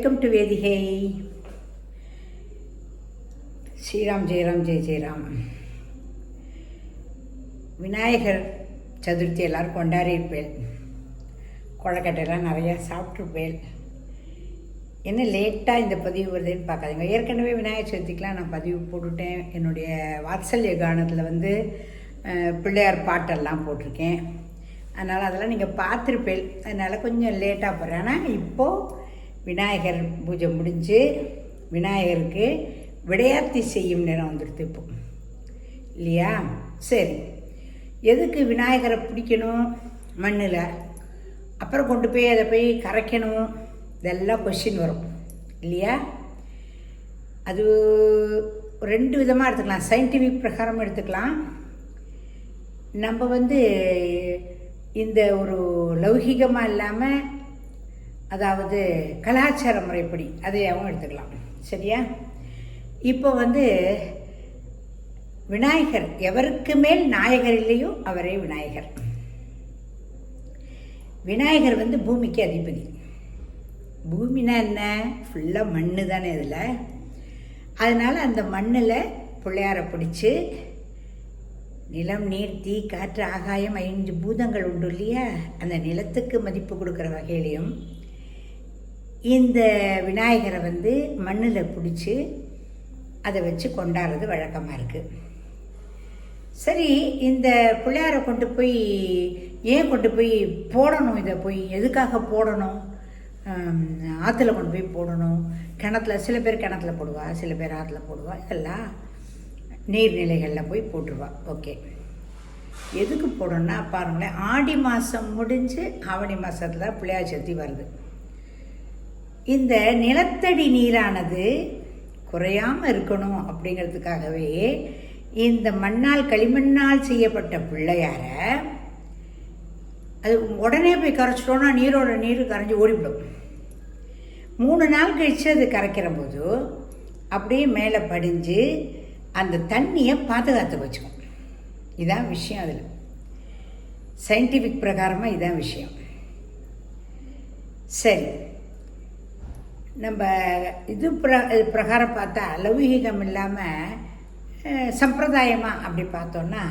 Welcome to Vedhigai. Sriram Jayaram Jaya Jayaram. Vinayagar Chaturthi எல்லோரும் கொண்டாடியிருப்பேன். கொழக்கட்டையெல்லாம் நிறையா சாப்பிட்ருப்பேன். என்ன லேட்டாக இந்த பதிவு வருதுன்னு பார்க்காதீங்க. ஏற்கனவே விநாயகர் சதுர்த்திக்கெலாம் நான் பதிவு போட்டுவிட்டேன். என்னுடைய வாத்சல்ய கானத்தில் பிள்ளையார் பாட்டெல்லாம் போட்டிருக்கேன். அதனால் அதெல்லாம் நீங்கள் பார்த்துருப்பேன். அதனால் கொஞ்சம் லேட்டாக போகிறேன். ஆனால் இப்போது விநாயகர் பூஜை முடிஞ்சு விநாயகருக்கு விடையார்த்தி செய்யும் நேரம் வந்துடுது இப்போ, இல்லையா? சரி, எதுக்கு விநாயகரை பிடிக்கணும் மண்ணில், அப்புறம் கொண்டு போய் அதை போய் கரைக்கணும், இதெல்லாம் கொஸ்டின் வரும் இல்லையா? அது ரெண்டு விதமாக எடுத்துக்கலாம். சயின்டிஃபிக் பிரகாரம் எடுத்துக்கலாம். நம்ம இந்த ஒரு லௌகிகமாக இல்லாமல், அதாவது கலாச்சார முறைப்படி அதையாகவும் எடுத்துக்கலாம். சரியா? இப்போ விநாயகர் எவருக்கு மேல் நாயகர் இல்லையோ அவரே விநாயகர். விநாயகர் பூமிக்கு அதிபதி. பூமினா என்ன? ஃபுல்லாக மண் தானே இதில். அதனால் அந்த மண்ணில் பிள்ளையாரை பிடிச்சி, நிலம், நீர், தீ, காற்று, ஆகாயம் 5 பூதங்கள் உண்டு இல்லையா? அந்த நிலத்துக்கு மதிப்பு கொடுக்குற வகையிலையும் இந்த விநாயகரை மண்ணில் பிடிச்சி அதை வச்சு கொண்டாடுறது வழக்கமாக இருக்குது. சரி, இந்த பிள்ளையாரை கொண்டு போய் ஏன் கொண்டு போய் போடணும்? இதை போய் எதுக்காக போடணும்? ஆற்றுல கொண்டு போய் போடணும், கிணத்துல, சில பேர் கிணத்துல போடுவா, சில பேர் ஆற்றுல போடுவா, இதெல்லாம் நீர்நிலைகளில் போய் போட்டுருவா. ஓகே, எதுக்கு போடணும்னா பாருங்களேன், ஆடி மாதம் முடிஞ்சு ஆவணி மாதத்தில் பிள்ளையார் சதுர்த்தி வருது. இந்த நிலத்தடி நீரானது குறையாமல் இருக்கணும் அப்படிங்கிறதுக்காகவே இந்த மண்ணால், களிமண்ணால் செய்யப்பட்ட பிள்ளையாரை அது உடனே போய் கரைச்சிட்டோன்னா நீரோட நீர் கரைஞ்சி ஓடிவிடும். 3 நாள் கழித்து அது கரைக்கிற போது அப்படியே மேலே படிஞ்சு அந்த தண்ணியை பாதுகாத்து வச்சுக்கும். இதான் விஷயம். அதில் சயின்டிஃபிக் பிரகாரமாக இதான் விஷயம். சரி, நம்ம இது பிரகாரம் பார்த்தா லௌகீகம் இல்லாமல் சம்பிரதாயமாக அப்படி பார்த்தோன்னா,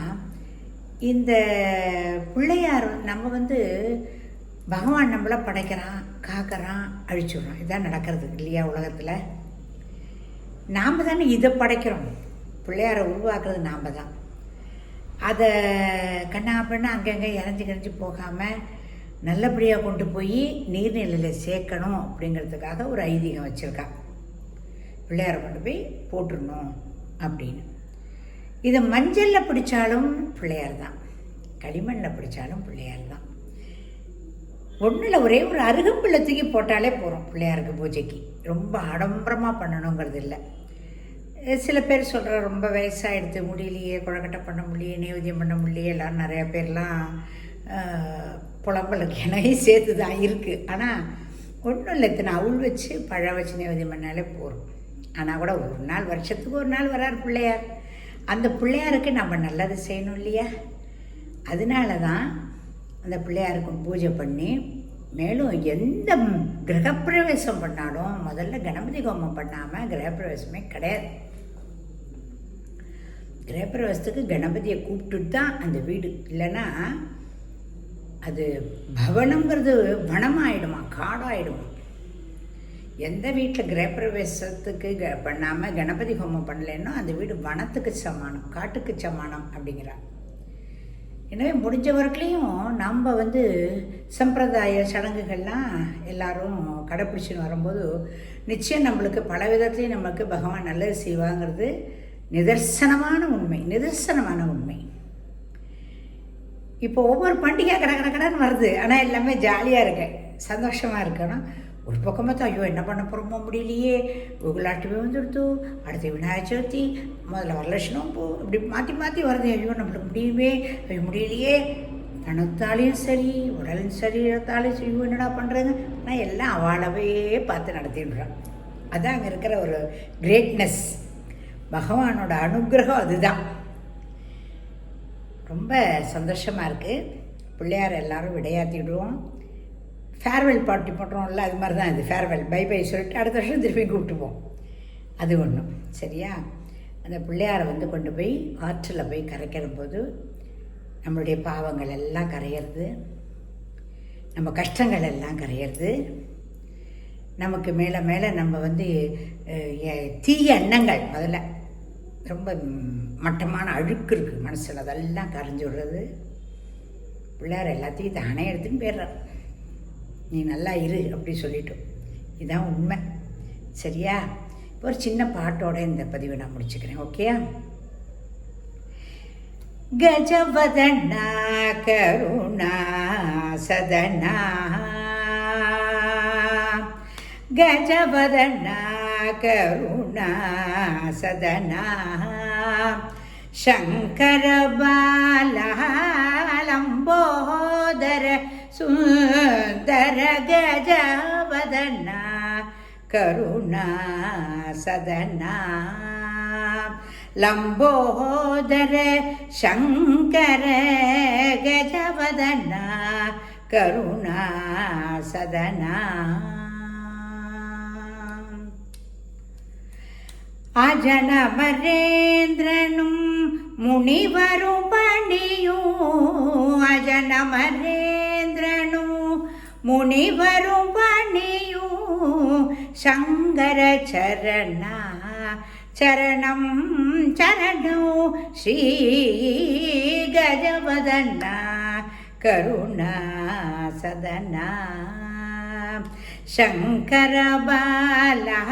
இந்த பிள்ளையார் நம்ம பகவான் நம்மளை படைக்கிறான், காக்கிறான், அழிச்சுடுறான். இதான் நடக்கிறது இல்லையா உலகத்தில்? நாம் தானே இதை படைக்கிறோம். பிள்ளையாரை உருவாக்குறது நாம் தான். அதை கண்ணாப்பண்ண அங்கங்கே இறஞ்சி போகாமல் நல்லபடியாக கொண்டு போய் நீர்நிலையில் சேர்க்கணும் அப்படிங்கிறதுக்காக ஒரு ஐதீகம் வச்சுருக்கா. பிள்ளையாரை கொண்டு போய் போட்டுடணும் அப்படின்னு. இதை மஞ்சளில் பிடிச்சாலும் பிள்ளையார் தான், களிமண்ணில் பிடிச்சாலும் பிள்ளையார் தான். ஒன்றில் ஒரே ஒரு அருகம்புல்லை தூக்கி போட்டாலே போகிறோம் பிள்ளையாருக்கு பூஜைக்கு. ரொம்ப ஆடம்பரமாக பண்ணணுங்கிறது இல்லை. சில பேர் சொல்கிற ரொம்ப வயசாகிடுது, முடியலையே, கொழக்கட்டை பண்ண முடியலையே, நைவேத்தியம் பண்ண முடியலையே, எல்லோரும் நிறையா பேர்லாம் புலம்பலுக்கு எனக்கு சேர்த்து தான் இருக்குது. ஆனால் ஒன்றும் இல்லை, இத்தனை அவுள் வச்சு பழம் வச்சு நைவேத்தியம் பண்ணாலே போகிறோம். ஆனால் கூட ஒரு நாள், வருஷத்துக்கு ஒரு நாள் வரார் பிள்ளையார். அந்த பிள்ளையாருக்கு நம்ம நல்லது செய்யணும் இல்லையா? அதனால தான் அந்த பிள்ளையாருக்கு பூஜை பண்ணி, மேலும் எந்த கிரகப்பிரவேசம் பண்ணாலும் முதல்ல கணபதி ஹோமம் பண்ணாமல் கிரகப்பிரவேசமே கிடையாது. கிரகப்பிரவேசத்துக்கு கணபதியை கூப்பிட்டுட்டு தான் அந்த வீடு, இல்லைன்னா அது பவனங்கிறது வனமாயிடுமா, காடாயிடுமா. எந்த வீட்டில் கிரகப்பிரவேசத்துக்கு பண்ணாமல் கணபதி ஹோமம் பண்ணலைன்னா அந்த வீடு வனத்துக்கு சமானம், காட்டுக்கு சமானம் அப்படிங்கிறாங்க. எனவே முடிஞ்ச வரைக்கும் நம்ம சம்பிரதாய சடங்குகள்லாம் எல்லாரும் கடைப்பிடிச்சின்னு வரும்போது நிச்சயம் நம்மளுக்கு பல விதத்துலேயும் நம்மளுக்கு பகவான் நல்லது செய்வாங்கிறது நிதர்சனமான உண்மை. இப்போ ஒவ்வொரு பண்டிகை கடன்னு வருது. ஆனால் எல்லாமே ஜாலியாக இருக்கு, சந்தோஷமாக இருக்கணும். ஒரு பக்கம் பார்த்தா ஐயோ என்ன பண்ண போகிறோமோ முடியலையே, கோகுலாட்டமே வந்துடுத்து, அடுத்து விநாயகர் சதுர்த்தி, முதல்ல வரலட்சணம் போ, இப்படி மாற்றி வருது. ஐயோ நம்மளுக்கு முடியலையே, பணத்தாலையும் சரி, உடலும் சரி, இடத்தாலையும் சரி, ஐயோ என்னடா பண்ணுறதுங்க. ஆனால் எல்லாம் அவளவே பார்த்து நடத்திடுறான். அதுதான் அங்கே இருக்கிற ஒரு கிரேட்னஸ், பகவானோட அனுகிரகம். அதுதான் ரொம்ப சந்தோஷமாக இருக்குது. பிள்ளையார் எல்லோரும் விடையாற்றிடுவோம். ஃபேர்வெல் பார்ட்டி பண்ணுறோம்ல, அது மாதிரி தான் இது. ஃபேர்வெல் பை பை சொல்லிட்டு அடுத்த வருஷம் திருப்பி கூப்பிட்டுப்போம். அது ஒன்றும் சரியா. அந்த பிள்ளையாரை வந்து கொண்டு போய் ஆற்றில் போய் கரைக்கிற போது நம்மளுடைய பாவங்கள் எல்லாம் கரையிறது, நம்ம கஷ்டங்கள் எல்லாம் கரையிறது, நமக்கு மேலே மேலே நம்ம வந்து தீய எண்ணங்கள், முதல்ல ரொம்ப மட்டமான அழுக்கு இருக்குது மனசில், அதெல்லாம் கரைஞ்சி விடுறது. பிள்ளையார் எல்லாத்தையும் தானே எடுத்துன்னு போயிடுறார். நீ நல்லா இரு அப்படி சொல்லிட்டோம். இதுதான் உண்மை சரியா. ஒரு சின்ன பாட்டோட இந்த பதிவை நான் முடிச்சுக்கிறேன். ஓகேயா. கஜவதனா கருணா சதனா, கஜவதனா கருணா சதனா, சங்கர பாலா லம்போதர சுந்தர கஜவதனா கருணா சதனா, லம்போதர சங்கர கஜவதனா கருணா சதனா. அஜனமரேந்திரனும் முனிவரும் பணியும், அஜனமரேந்திரனும் முனிவரும் பணியும், சங்கர சரணா சரணம் சரணம் ஸ்ரீ கஜவதனா கருணா சதனா, சங்கர பாலா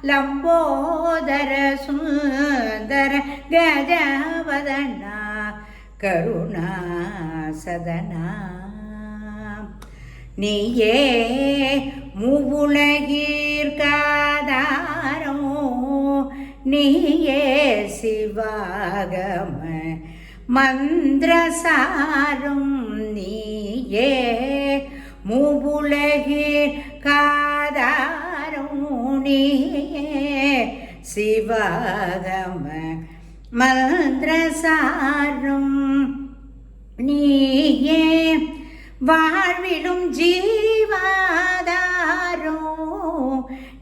லம்போதர சுந்தர கஜவதனா கருணா சதனா. நீயே மூவுலகிற்காதாரோ, நீயே சிவாகம மந்திரசாரம், நீயே மூவுலகிற்காதாரோ, நீயே சிவாகம மந்திரசாரம், நீயே வாழ்விலும் ஜீவாதாரோ,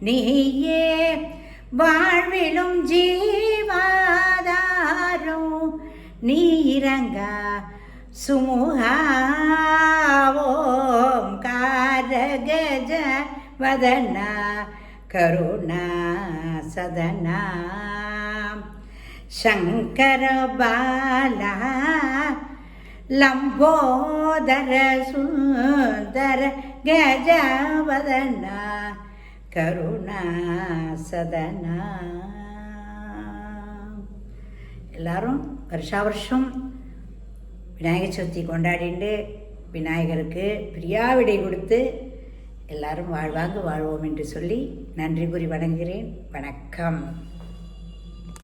நீயே வாழ்விலும் ஜீவாதாரோ, நீரங்கா சுமுகா ஓம்கார கஜவதனா கருணா சதனா, சங்கர பாலா லம்போதர சுந்தர கஜவதனா கருணா சதனா. எல்லாரும் வருஷா வருஷம் விநாயகர் சதுர்த்தி கொண்டாடிண்டு விநாயகருக்கு பிரியாவிடை கொடுத்து எல்லாரும் வாழ்வாங்க வாழ்வோம் என்று சொல்லி நன்றி கூறி வணங்குகிறேன். வணக்கம்.